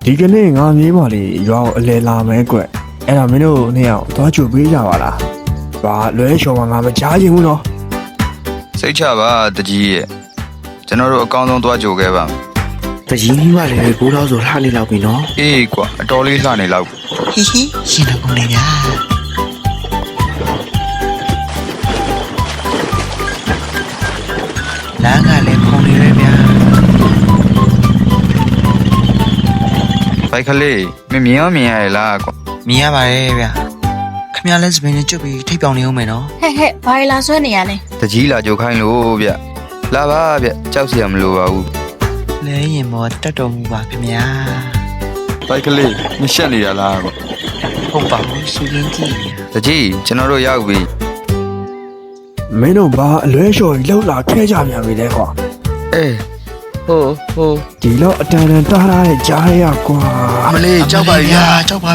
ဒီကနေ့ငါမြေးမလေးရွာကိုအလဲလာမဲကွအဲ့ဒါမင်းတို့နှစ်ယောက်သွားကြိုပေးကြပါလားဘာလွဲချော်မှာငါမကြားချင်ဘူးနော် စိတ်ချပါတကြီးရဲ့ကျွန်တော်တို့အကောင်းဆုံးသွားကြိုခဲ့ပါမယ် တကြီးမိမလည်းကိုတော့ဆိုလှနေလောက်ပြီနော် အေးကွာအတော်လေးလှနေလောက် ဟိရှင်တော့ကုန်နေညာလမ်းကလည်းဖုန်နေရဗျာ ဘိုက်ကလေးမမြင်ရလားကွာ မြင်ရပါတယ်ဗျာခမရလဲစပင်းနဲ့ကျွတ်ပြီးထိပ်ပြောင်နေအောင်မယ်နော် ဟဲ့ဘာလာဆွဲနေရလဲ တကြီးလာကြိုခိုင်းလို့ဗျလာပါဗျကြောက်စရာမလိုပါဘူး လဲရင်မောတက်တော်မူပါခင်ဗျာ ဘိုက်ကလေးမရှက်နေရလားကွာ ဟုတ်ပါဘူးစူရင်းကြည့်နေ တကြီးကျွန်တော်တို့ရောက်ပြီ မင်းတို့ဘာအလွဲချော်ကြီးလောက်လာခဲကြပြန်ပြီလဲကွာ အေးဟို ဒီလောက်အတန်တန်တားထားတဲ့ကြားရကွာ အမလေးကြောက်ပါဗျာ ကြောက်ပါ